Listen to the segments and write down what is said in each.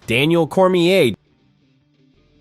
Cormier.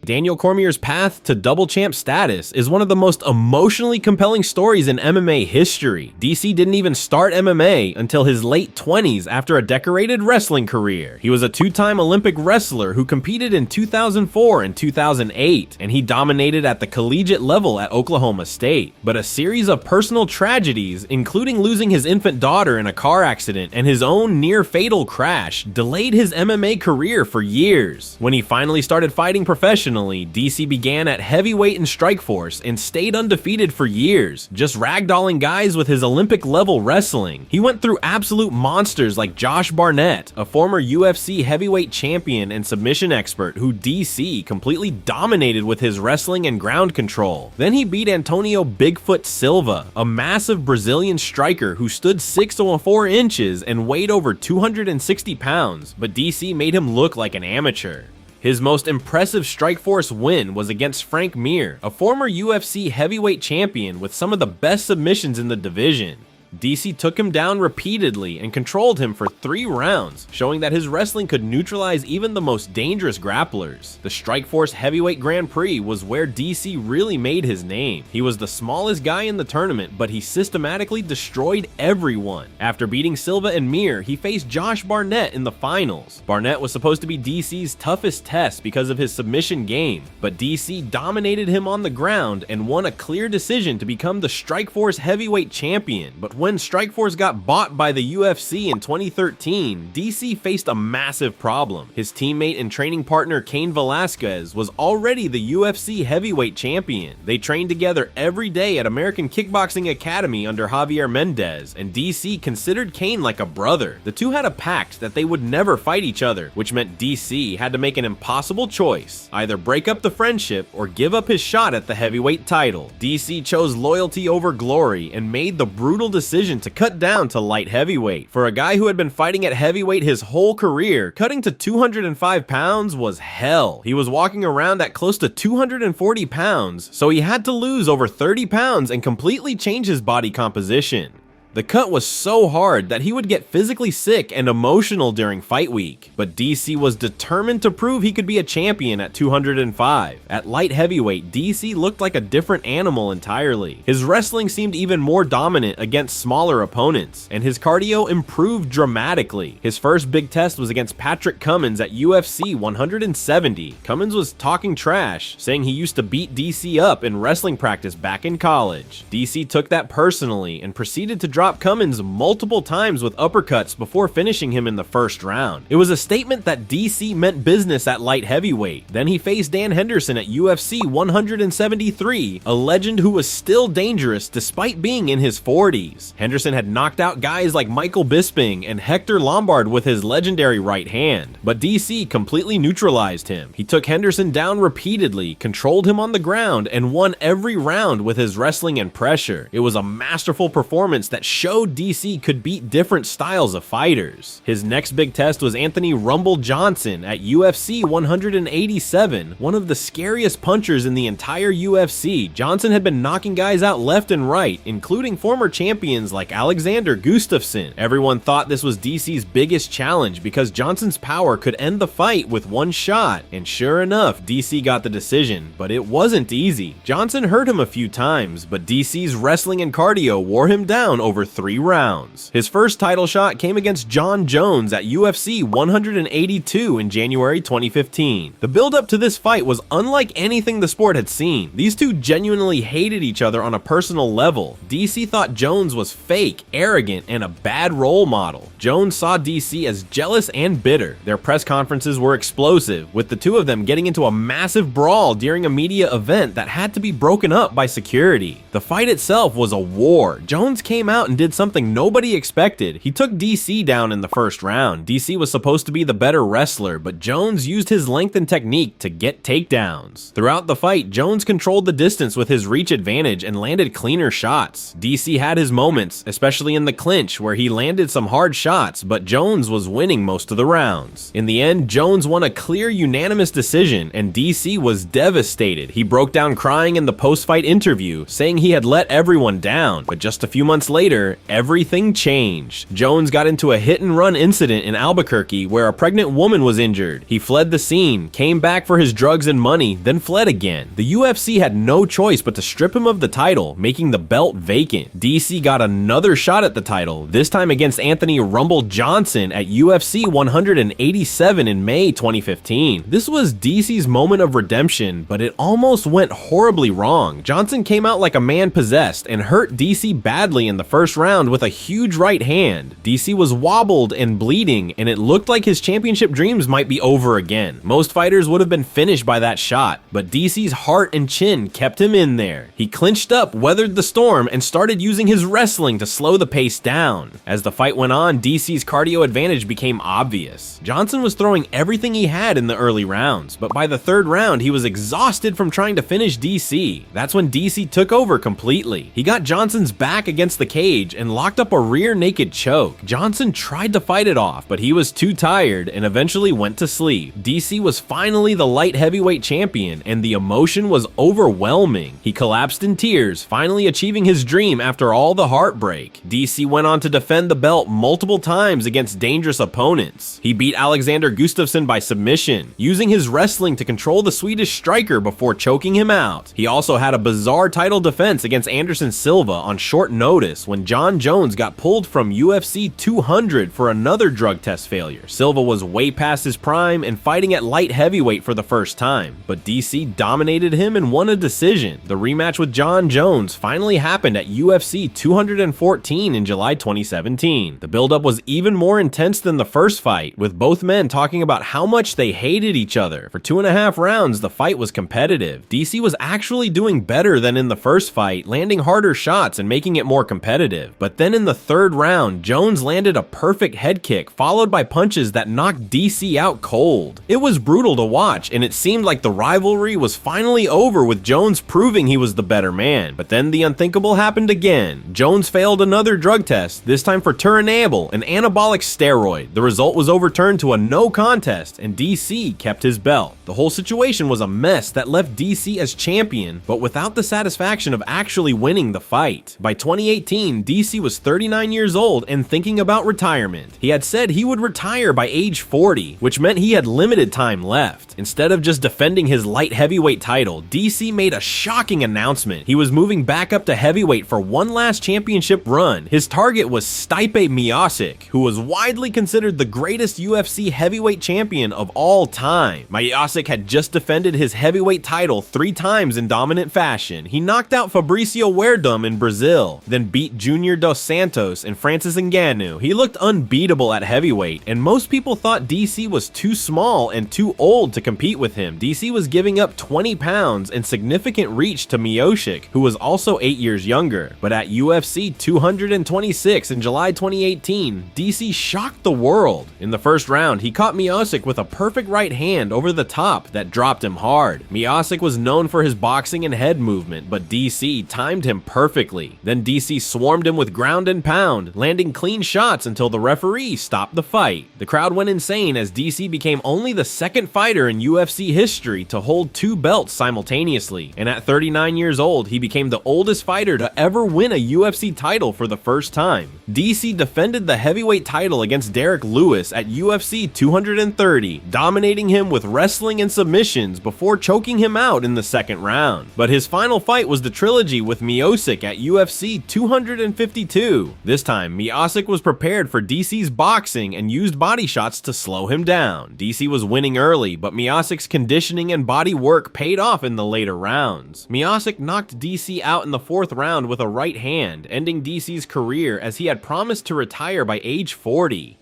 Daniel Cormier's path to double champ status is one of the most emotionally compelling stories in MMA history. DC didn't even start MMA until his late 20s after a decorated wrestling career. He was a two-time Olympic wrestler who competed in 2004 and 2008, and he dominated at the collegiate level at Oklahoma State. But a series of personal tragedies, including losing his infant daughter in a car accident and his own near-fatal crash, delayed his MMA career for years. When he finally started fighting professionally, DC began at heavyweight in Strikeforce and stayed undefeated for years, just ragdolling guys with his Olympic-level wrestling. He went through absolute monsters like Josh Barnett, a former UFC heavyweight champion and submission expert who DC completely dominated with his wrestling and ground control. Then he beat Antonio Bigfoot Silva, a massive Brazilian striker who stood 6'4" and weighed over 260 pounds, but DC made him look like an amateur. His most impressive Strikeforce win was against Frank Mir, a former UFC heavyweight champion with some of the best submissions in the division. DC took him down repeatedly and controlled him for 3 rounds, showing that his wrestling could neutralize even the most dangerous grapplers. The Strikeforce Heavyweight Grand Prix was where DC really made his name. He was the smallest guy in the tournament, but he systematically destroyed everyone. After beating Silva and Mir, he faced Josh Barnett in the finals. Barnett was supposed to be DC's toughest test because of his submission game, but DC dominated him on the ground and won a clear decision to become the Strikeforce Heavyweight Champion. But when Strikeforce got bought by the UFC in 2013, DC faced a massive problem. His teammate and training partner Cain Velasquez was already the UFC heavyweight champion. They trained together every day at American Kickboxing Academy under Javier Mendez, and DC considered Cain like a brother. The two had a pact that they would never fight each other, which meant DC had to make an impossible choice: either break up the friendship or give up his shot at the heavyweight title. DC chose loyalty over glory and made the brutal decision to cut down to light heavyweight. For a guy who had been fighting at heavyweight his whole career, cutting to 205 pounds was hell. He was walking around at close to 240 pounds, so he had to lose over 30 pounds and completely change his body composition. The cut was so hard that he would get physically sick and emotional during fight week, but DC was determined to prove he could be a champion at 205. At light heavyweight, DC looked like a different animal entirely. His wrestling seemed even more dominant against smaller opponents, and his cardio improved dramatically. His first big test was against Patrick Cummins at UFC 170. Cummins was talking trash, saying he used to beat DC up in wrestling practice back in college. DC took that personally and proceeded to drop Cummins multiple times with uppercuts before finishing him in the first round. It was a statement that DC meant business at light heavyweight. Then he faced Dan Henderson at UFC 173, a legend who was still dangerous despite being in his 40s. Henderson had knocked out guys like Michael Bisping and Hector Lombard with his legendary right hand, but DC completely neutralized him. He took Henderson down repeatedly, controlled him on the ground, and won every round with his wrestling and pressure. It was a masterful performance that showed DC could beat different styles of fighters. His next big test was Anthony Rumble Johnson at UFC 187, one of the scariest punchers in the entire UFC. Johnson had been knocking guys out left and right, including former champions like Alexander Gustafsson. Everyone thought this was DC's biggest challenge because Johnson's power could end the fight with one shot, and sure enough, DC got the decision, but it wasn't easy. Johnson hurt him a few times, but DC's wrestling and cardio wore him down over 3 rounds. His first title shot came against John Jones at UFC 182 in January 2015. The build-up to this fight was unlike anything the sport had seen. These two genuinely hated each other on a personal level. DC thought Jones was fake, arrogant, and a bad role model. Jones saw DC as jealous and bitter. Their press conferences were explosive, with the two of them getting into a massive brawl during a media event that had to be broken up by security. The fight itself was a war. Jones came out and did something nobody expected. He took DC down in the first round. DC was supposed to be the better wrestler, but Jones used his length and technique to get takedowns. Throughout the fight, Jones controlled the distance with his reach advantage and landed cleaner shots. DC had his moments, especially in the clinch where he landed some hard shots, but Jones was winning most of the rounds. In the end, Jones won a clear unanimous decision, and DC was devastated. He broke down crying in the post-fight interview, saying he had let everyone down, but just a few months later, later, everything changed. Jones got into a hit-and-run incident in Albuquerque where a pregnant woman was injured. He fled the scene, came back for his drugs and money, then fled again. The UFC had no choice but to strip him of the title, making the belt vacant. DC got another shot at the title, this time against Anthony "Rumble" Johnson at UFC 187 in May 2015. This was DC's moment of redemption, but it almost went horribly wrong. Johnson came out like a man possessed and hurt DC badly in the first round with a huge right hand. DC was wobbled and bleeding, and it looked like his championship dreams might be over again. Most fighters would have been finished by that shot, but DC's heart and chin kept him in there. He clinched up, weathered the storm, and started using his wrestling to slow the pace down. As the fight went on, DC's cardio advantage became obvious. Johnson was throwing everything he had in the early rounds, but by the third round, he was exhausted from trying to finish DC. That's when DC took over completely. He got Johnson's back against the cage and locked up a rear naked choke. Johnson tried to fight it off, but he was too tired and eventually went to sleep. DC was finally the light heavyweight champion, and the emotion was overwhelming. He collapsed in tears, finally achieving his dream after all the heartbreak. DC went on to defend the belt multiple times against dangerous opponents. He beat Alexander Gustafsson by submission, using his wrestling to control the Swedish striker before choking him out. He also had a bizarre title defense against Anderson Silva on short notice when John Jones got pulled from UFC 200 for another drug test failure. Silva was way past his prime and fighting at light heavyweight for the first time, but DC dominated him and won a decision. The rematch with John Jones finally happened at UFC 214 in July 2017. The buildup was even more intense than the first fight, with both men talking about how much they hated each other. For 2.5 rounds, the fight was competitive. DC was actually doing better than in the first fight, landing harder shots and making it more competitive. But then in the third round, Jones landed a perfect head kick, followed by punches that knocked DC out cold. It was brutal to watch, and it seemed like the rivalry was finally over with Jones proving he was the better man. But then the unthinkable happened again. Jones failed another drug test, this time for turinabol, an anabolic steroid. The result was overturned to a no contest, and DC kept his belt. The whole situation was a mess that left DC as champion, but without the satisfaction of actually winning the fight. By 2018, DC was 39 years old and thinking about retirement. He had said he would retire by age 40, which meant he had limited time left. Instead of just defending his light heavyweight title, DC made a shocking announcement. He was moving back up to heavyweight for one last championship run. His target was Stipe Miocic, who was widely considered the greatest UFC heavyweight champion of all time. Miocic had just defended his heavyweight title 3 times in dominant fashion. He knocked out Fabricio Werdum in Brazil, then beat Junior Dos Santos and Francis Ngannou. He looked unbeatable at heavyweight, and most people thought DC was too small and too old to compete with him. DC was giving up 20 pounds and significant reach to Miocic, who was also 8 years younger. But at UFC 226 in July 2018, DC shocked the world. In the first round, he caught Miocic with a perfect right hand over the top that dropped him hard. Miocic was known for his boxing and head movement, but DC timed him perfectly. Then DC swarmed him with ground and pound, landing clean shots until the referee stopped the fight. The crowd went insane as DC became only the second fighter in UFC history to hold 2 belts simultaneously, and at 39 years old, he became the oldest fighter to ever win a UFC title for the first time. DC defended the heavyweight title against Derek Lewis at UFC 230, dominating him with wrestling and submissions before choking him out in the second round. But his final fight was the trilogy with Miocic at UFC 252. This time, Miocic was prepared for DC's boxing and used body shots to slow him down. DC was winning early, but Miocic's conditioning and body work paid off in the later rounds. Miocic knocked DC out in the 4th round with a right hand, ending DC's career as he had promised to retire by age 40.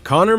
Conor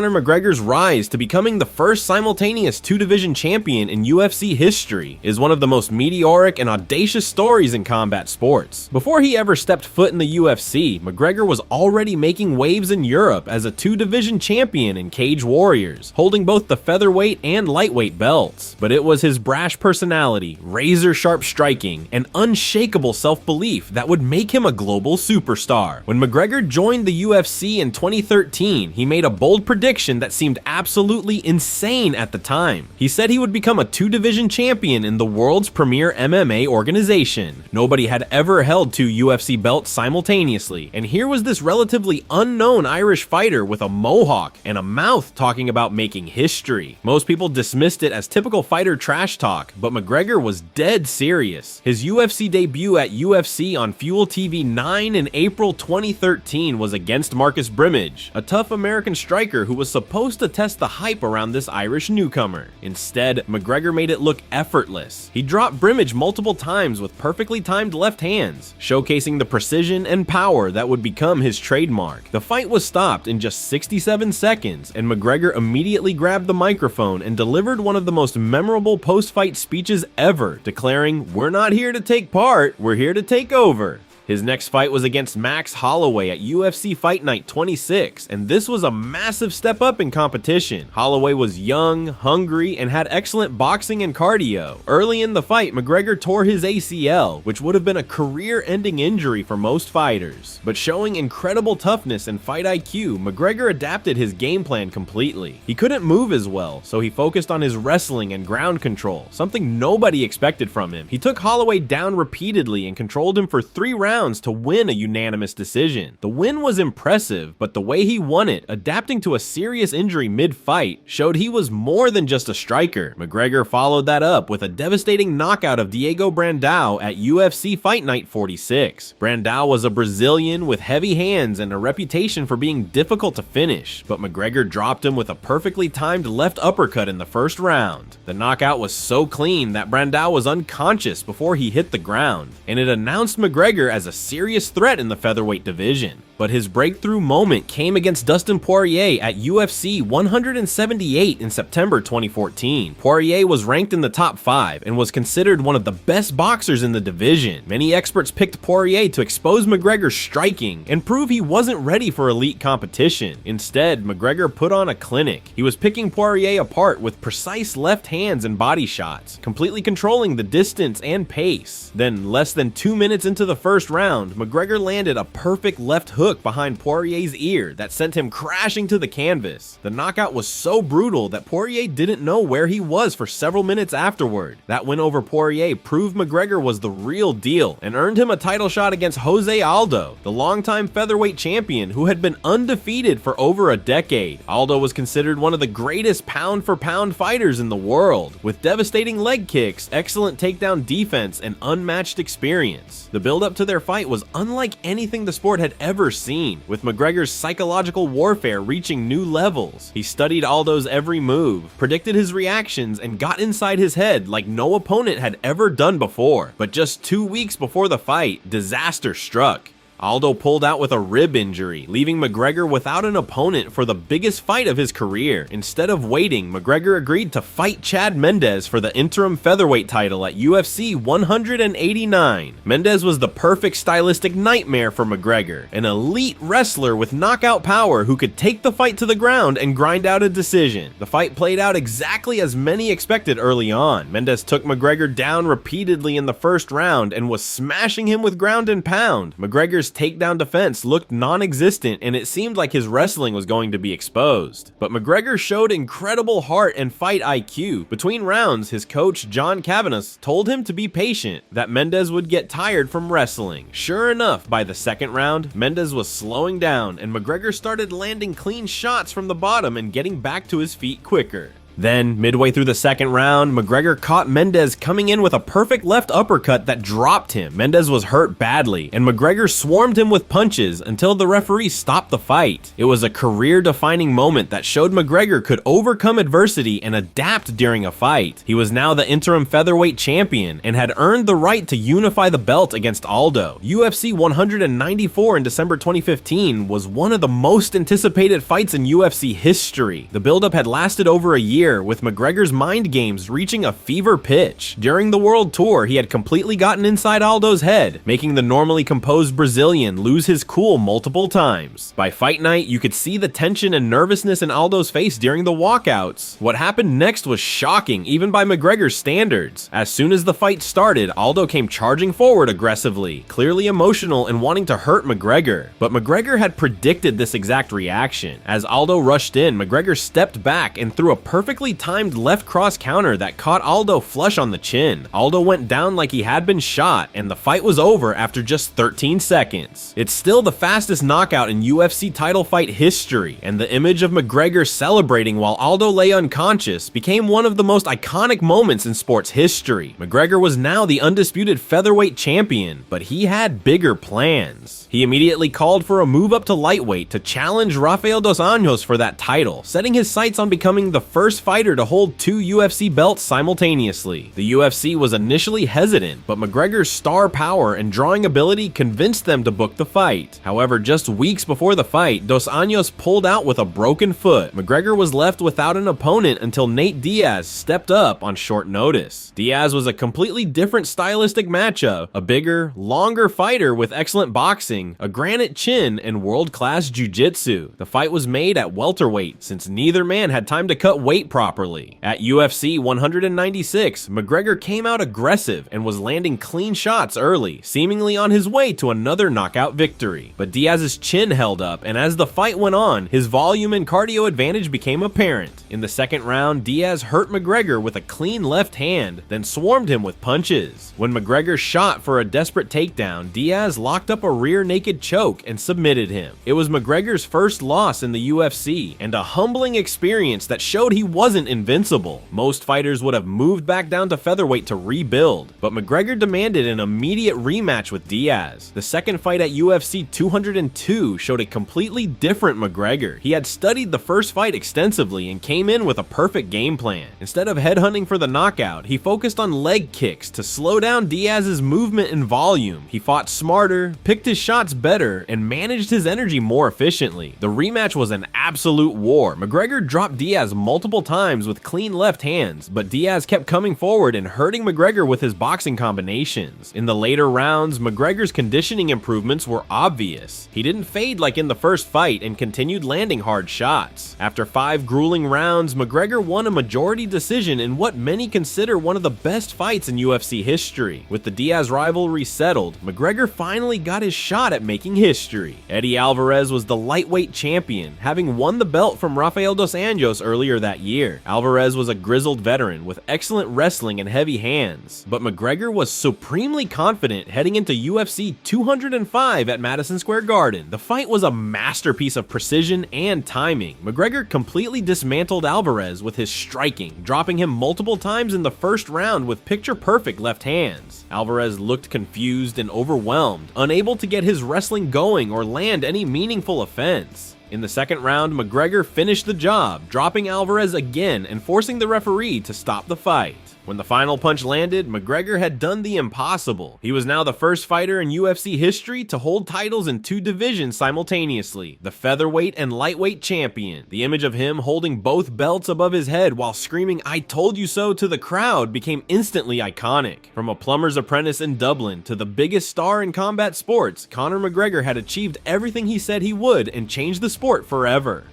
McGregor's rise to becoming the first simultaneous 2-division champion in UFC history is one of the most meteoric and audacious stories in combat sports. Before he ever stepped foot in the UFC, McGregor was already making waves in Europe as a 2-division champion in Cage Warriors, holding both the featherweight and lightweight belts. But it was his brash personality, razor-sharp striking, and unshakable self-belief that would make him a global superstar. When McGregor joined the UFC in 2013, he made a bold prediction prediction that seemed absolutely insane at the time. He said he would become a 2-division champion in the world's premier MMA organization. Nobody had ever held 2 UFC belts simultaneously, and here was this relatively unknown Irish fighter with a mohawk and a mouth talking about making history. Most people dismissed it as typical fighter trash talk, but McGregor was dead serious. His UFC debut at UFC on Fuel TV 9 in April 2013 was against Marcus Brimage, a tough American striker who was supposed to test the hype around this Irish newcomer. Instead, McGregor made it look effortless. He dropped Brimage multiple times with perfectly timed left hands, showcasing the precision and power that would become his trademark. The fight was stopped in just 67 seconds, and McGregor immediately grabbed the microphone and delivered one of the most memorable post-fight speeches ever, declaring, "We're not here to take part, we're here to take over." His next fight was against Max Holloway at UFC Fight Night 26, and this was a massive step up in competition. Holloway was young, hungry, and had excellent boxing and cardio. Early in the fight, McGregor tore his ACL, which would have been a career-ending injury for most fighters. But showing incredible toughness and fight IQ, McGregor adapted his game plan completely. He couldn't move as well, so he focused on his wrestling and ground control, something nobody expected from him. He took Holloway down repeatedly and controlled him for 3 rounds to win a unanimous decision. The win was impressive, but the way he won it, adapting to a serious injury mid-fight, showed he was more than just a striker. McGregor followed that up with a devastating knockout of Diego Brandao at UFC Fight Night 46. Brandao was a Brazilian with heavy hands and a reputation for being difficult to finish, but McGregor dropped him with a perfectly timed left uppercut in the first round. The knockout was so clean that Brandao was unconscious before he hit the ground, and it announced McGregor as a serious threat in the featherweight division. But his breakthrough moment came against Dustin Poirier at UFC 178 in September 2014. Poirier was ranked in the top 5 and was considered one of the best boxers in the division. Many experts picked Poirier to expose McGregor's striking and prove he wasn't ready for elite competition. Instead, McGregor put on a clinic. He was picking Poirier apart with precise left hands and body shots, completely controlling the distance and pace. Then, less than 2 minutes into the first round, McGregor landed a perfect left hook behind Poirier's ear that sent him crashing to the canvas. The knockout was so brutal that Poirier didn't know where he was for several minutes afterward. That win over Poirier proved McGregor was the real deal and earned him a title shot against Jose Aldo, the longtime featherweight champion who had been undefeated for over a decade. Aldo was considered one of the greatest pound-for-pound fighters in the world, with devastating leg kicks, excellent takedown defense, and unmatched experience. The build-up to their fight was unlike anything the sport had ever seen, with McGregor's psychological warfare reaching new levels. He studied Aldo's every move, predicted his reactions, and got inside his head like no opponent had ever done before. But just 2 weeks before the fight, disaster struck. Aldo pulled out with a rib injury, leaving McGregor without an opponent for the biggest fight of his career. Instead of waiting, McGregor agreed to fight Chad Mendes for the interim featherweight title at UFC 189. Mendes was the perfect stylistic nightmare for McGregor, an elite wrestler with knockout power who could take the fight to the ground and grind out a decision. The fight played out exactly as many expected early on. Mendes took McGregor down repeatedly in the first round and was smashing him with ground and pound. McGregor's takedown defense looked non-existent, and it seemed like his wrestling was going to be exposed. But McGregor showed incredible heart and fight IQ. Between rounds, his coach John Cavanis told him to be patient, that Mendes would get tired from wrestling. Sure enough, by the second round, Mendes was slowing down, and McGregor started landing clean shots from the bottom and getting back to his feet quicker. Then, midway through the second round, McGregor caught Mendes coming in with a perfect left uppercut that dropped him. Mendes was hurt badly, and McGregor swarmed him with punches until the referee stopped the fight. It was a career-defining moment that showed McGregor could overcome adversity and adapt during a fight. He was now the interim featherweight champion and had earned the right to unify the belt against Aldo. UFC 194 in December 2015 was one of the most anticipated fights in UFC history. The buildup had lasted over a year, year, with McGregor's mind games reaching a fever pitch. During the World Tour, he had completely gotten inside Aldo's head, making the normally composed Brazilian lose his cool multiple times. By fight night, you could see the tension and nervousness in Aldo's face during the walkouts. What happened next was shocking, even by McGregor's standards. As soon as the fight started, Aldo came charging forward aggressively, clearly emotional and wanting to hurt McGregor. But McGregor had predicted this exact reaction. As Aldo rushed in, McGregor stepped back and threw a perfectly timed left cross counter that caught Aldo flush on the chin. Aldo went down like he had been shot, and the fight was over after just 13 seconds. It's still the fastest knockout in UFC title fight history, and the image of McGregor celebrating while Aldo lay unconscious became one of the most iconic moments in sports history. McGregor was now the undisputed featherweight champion, but he had bigger plans. He immediately called for a move up to lightweight to challenge Rafael dos Anjos for that title, setting his sights on becoming the first fighter to hold 2 UFC belts simultaneously. The UFC was initially hesitant, but McGregor's star power and drawing ability convinced them to book the fight. However, just weeks before the fight, dos Anjos pulled out with a broken foot. McGregor was left without an opponent until Nate Diaz stepped up on short notice. Diaz was a completely different stylistic matchup, a bigger, longer fighter with excellent boxing, a granite chin, and world-class jiu-jitsu. The fight was made at welterweight since neither man had time to cut weight properly. At UFC 196, McGregor came out aggressive and was landing clean shots early, seemingly on his way to another knockout victory. But Diaz's chin held up, and as the fight went on, his volume and cardio advantage became apparent. In the second round, Diaz hurt McGregor with a clean left hand, then swarmed him with punches. When McGregor shot for a desperate takedown, Diaz locked up a rear naked choke and submitted him. It was McGregor's first loss in the UFC, and a humbling experience that showed he wasn't invincible. Most fighters would have moved back down to featherweight to rebuild, but McGregor demanded an immediate rematch with Diaz. The second fight at UFC 202 showed a completely different McGregor. He had studied the first fight extensively and came in with a perfect game plan. Instead of headhunting for the knockout, he focused on leg kicks to slow down Diaz's movement and volume. He fought smarter, picked his shots better, and managed his energy more efficiently. The rematch was an absolute war. McGregor dropped Diaz multiple times with clean left hands, but Diaz kept coming forward and hurting McGregor with his boxing combinations. In the later rounds, McGregor's conditioning improvements were obvious. He didn't fade like in the first fight and continued landing hard shots. After 5 grueling rounds, McGregor won a majority decision in what many consider one of the best fights in UFC history. With the Diaz rivalry settled, McGregor finally got his shot at making history. Eddie Alvarez was the lightweight champion, having won the belt from Rafael dos Anjos earlier that year. Alvarez was a grizzled veteran with excellent wrestling and heavy hands, but McGregor was supremely confident heading into UFC 205 at Madison Square Garden. The fight was a masterpiece of precision and timing. McGregor completely dismantled Alvarez with his striking, dropping him multiple times in the first round with picture-perfect left hands. Alvarez looked confused and overwhelmed, unable to get his wrestling going or land any meaningful offense. In the second round, McGregor finished the job, dropping Alvarez again and forcing the referee to stop the fight. When the final punch landed, McGregor had done the impossible. He was now the first fighter in UFC history to hold titles in 2 divisions simultaneously, the featherweight and lightweight champion. The image of him holding both belts above his head while screaming "I told you so" to the crowd became instantly iconic. From a plumber's apprentice in Dublin to the biggest star in combat sports, Conor McGregor had achieved everything he said he would and changed the sport forever.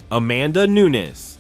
Amanda Nunes.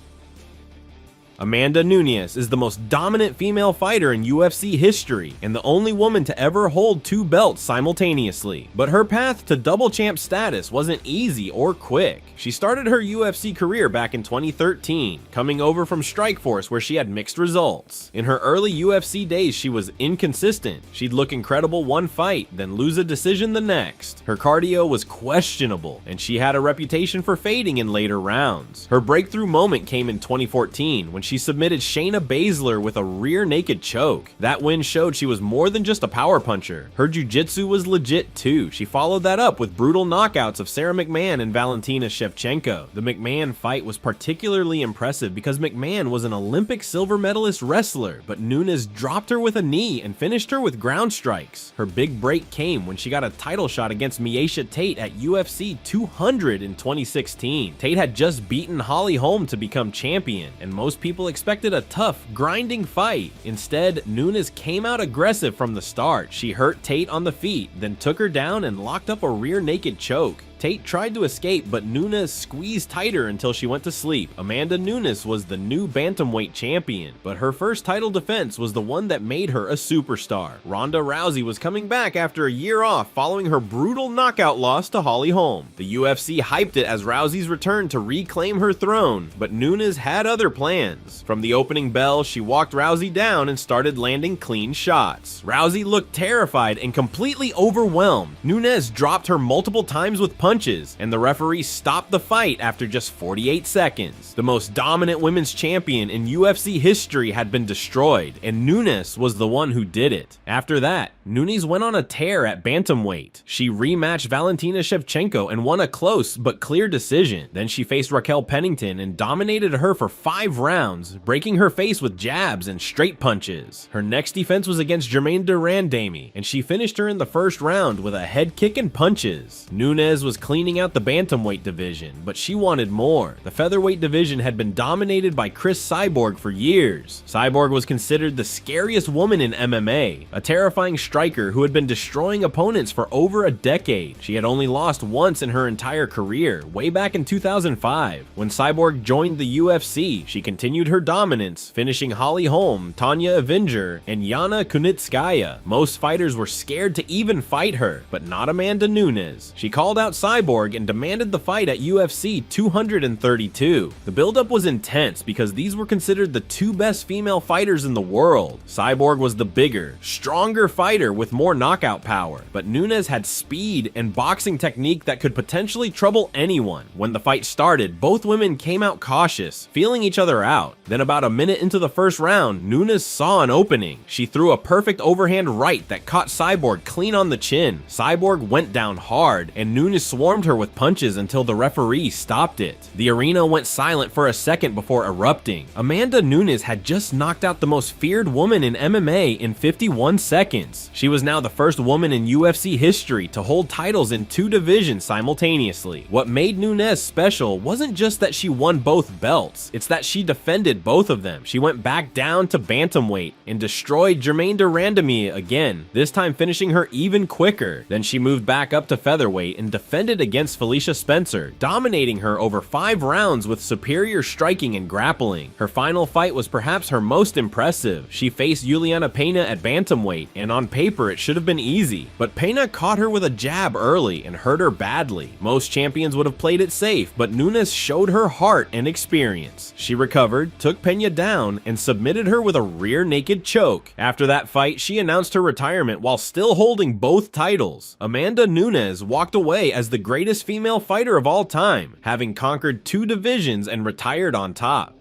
Amanda Nunes is the most dominant female fighter in UFC history and the only woman to ever hold 2 belts simultaneously. But her path to double champ status wasn't easy or quick. She started her UFC career back in 2013, coming over from Strikeforce where she had mixed results. In her early UFC days, she was inconsistent. She'd look incredible one fight, then lose a decision the next. Her cardio was questionable, and she had a reputation for fading in later rounds. Her breakthrough moment came in 2014 when she submitted Shayna Baszler with a rear naked choke. That win showed she was more than just a power puncher. Her jiu-jitsu was legit too. She followed that up with brutal knockouts of Sarah McMahon and Valentina Shevchenko. The McMahon fight was particularly impressive because McMahon was an Olympic silver medalist wrestler, but Nunes dropped her with a knee and finished her with ground strikes. Her big break came when she got a title shot against Miesha Tate at UFC 200 in 2016. Tate had just beaten Holly Holm to become champion, and most people expected a tough, grinding fight. Instead, Nunes came out aggressive from the start. She hurt Tate on the feet, then took her down and locked up a rear naked choke. Tate tried to escape, but Nunes squeezed tighter until she went to sleep. Amanda Nunes was the new bantamweight champion, but her first title defense was the one that made her a superstar. Ronda Rousey was coming back after a year off following her brutal knockout loss to Holly Holm. The UFC hyped it as Rousey's return to reclaim her throne, but Nunes had other plans. From the opening bell, she walked Rousey down and started landing clean shots. Rousey looked terrified and completely overwhelmed. Nunes dropped her multiple times with punches, and the referee stopped the fight after just 48 seconds. The most dominant women's champion in UFC history had been destroyed, and Nunes was the one who did it. After that, Nunes went on a tear at bantamweight. She rematched Valentina Shevchenko and won a close but clear decision. Then she faced Raquel Pennington and dominated her for 5 rounds, breaking her face with jabs and straight punches. Her next defense was against Germaine de Randamie, and she finished her in the first round with a head kick and punches. Nunes was cleaning out the bantamweight division, but she wanted more. The featherweight division had been dominated by Cris Cyborg for years. Cyborg was considered the scariest woman in MMA, a terrifying striker who had been destroying opponents for over a decade. She had only lost once in her entire career, way back in 2005. When Cyborg joined the UFC, she continued her dominance, finishing Holly Holm, Tanya Avenger, and Yana Kunitskaya. Most fighters were scared to even fight her, but not Amanda Nunes. She called out Cyborg and demanded the fight at UFC 232. The buildup was intense because these were considered the 2 best female fighters in the world. Cyborg was the bigger, stronger fighter with more knockout power, but Nunes had speed and boxing technique that could potentially trouble anyone. When the fight started, both women came out cautious, feeling each other out. Then about a minute into the first round, Nunes saw an opening. She threw a perfect overhand right that caught Cyborg clean on the chin. Cyborg went down hard, and Nunes swarmed her with punches until the referee stopped it. The arena went silent for a second before erupting. Amanda Nunes had just knocked out the most feared woman in MMA in 51 seconds. She was now the first woman in UFC history to hold titles in 2 divisions simultaneously. What made Nunes special wasn't just that she won both belts, it's that she defended both of them. She went back down to bantamweight and destroyed Germaine de Randamie again, this time finishing her even quicker. Then she moved back up to featherweight and defended against Felicia Spencer, dominating her over 5 rounds with superior striking and grappling. Her final fight was perhaps her most impressive. She faced Juliana Pena at bantamweight, and on paper it should have been easy, but Pena caught her with a jab early and hurt her badly. Most champions would have played it safe, but Nunes showed her heart and experience. She recovered, took Pena down, and submitted her with a rear naked choke. After that fight, she announced her retirement while still holding both titles. Amanda Nunes walked away as the greatest female fighter of all time, having conquered 2 divisions and retired on top.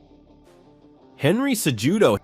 Henry Cejudo's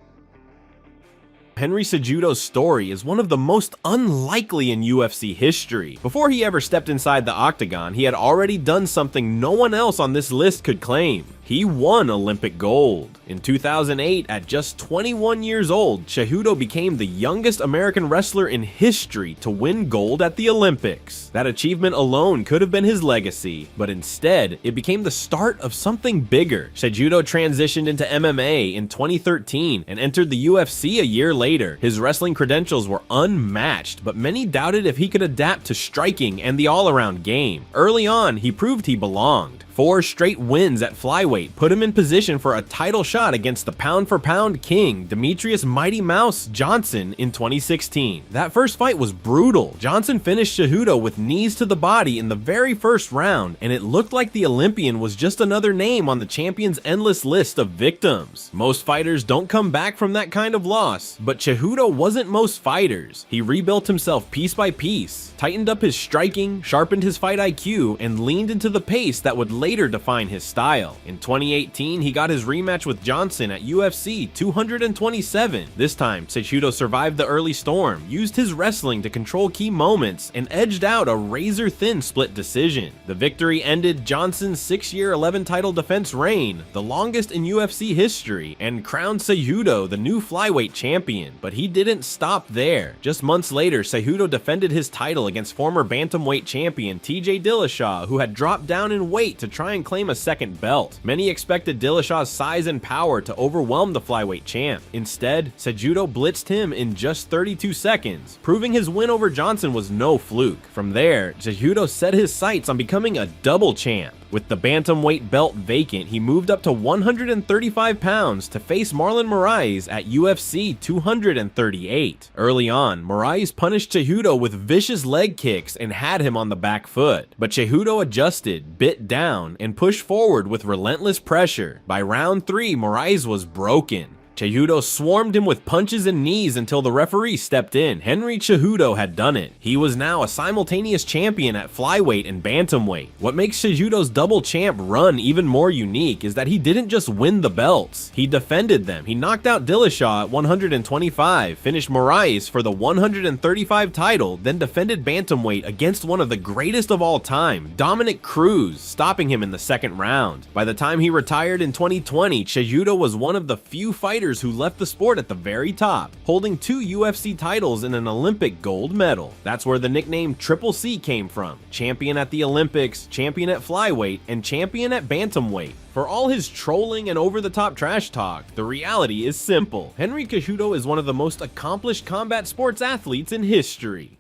story is one of the most unlikely in UFC history. Before he ever stepped inside the octagon, he had already done something no one else on this list could claim. He won Olympic gold. In 2008, at just 21 years old, Cejudo became the youngest American wrestler in history to win gold at the Olympics. That achievement alone could have been his legacy, but instead, it became the start of something bigger. Cejudo transitioned into MMA in 2013 and entered the UFC a year later. His wrestling credentials were unmatched, but many doubted if he could adapt to striking and the all-around game. Early on, he proved he belonged. 4 straight wins at flyweight put him in position for a title shot against the pound-for-pound king, Demetrius Mighty Mouse Johnson, in 2016. That first fight was brutal. Johnson finished Cejudo with knees to the body in the very first round, and it looked like the Olympian was just another name on the champion's endless list of victims. Most fighters don't come back from that kind of loss, but Cejudo wasn't most fighters. He rebuilt himself piece by piece, tightened up his striking, sharpened his fight IQ, and leaned into the pace that would later define his style. In 2018, he got his rematch with Johnson at UFC 227. This time, Cejudo survived the early storm, used his wrestling to control key moments, and edged out a razor-thin split decision. The victory ended Johnson's 6-year 11-title defense reign, the longest in UFC history, and crowned Cejudo the new flyweight champion. But he didn't stop there. Just months later, Cejudo defended his title against former bantamweight champion TJ Dillashaw, who had dropped down in weight to try and claim a second belt. Many expected Dillashaw's size and power to overwhelm the flyweight champ. Instead, Cejudo blitzed him in just 32 seconds, proving his win over Johnson was no fluke. From there, Cejudo set his sights on becoming a double champ. With the bantamweight belt vacant, he moved up to 135 pounds to face Marlon Moraes at UFC 238. Early on, Moraes punished Cejudo with vicious leg kicks and had him on the back foot. But Cejudo adjusted, bit down, and pushed forward with relentless pressure. By round 3, Moraes was broken. Cejudo swarmed him with punches and knees until the referee stepped in. Henry Cejudo had done it. He was now a simultaneous champion at flyweight and bantamweight. What makes Cejudo's double champ run even more unique is that he didn't just win the belts, he defended them. He knocked out Dillashaw at 125, finished Moraes for the 135 title, then defended bantamweight against one of the greatest of all time, Dominic Cruz, stopping him in the second round. By the time he retired in 2020, Cejudo was one of the few fighters who left the sport at the very top, holding 2 UFC titles and an Olympic gold medal. That's where the nickname Triple C came from: champion at the Olympics, champion at flyweight, and champion at bantamweight. For all his trolling and over-the-top trash talk, the reality is simple. Henry Cejudo is one of the most accomplished combat sports athletes in history.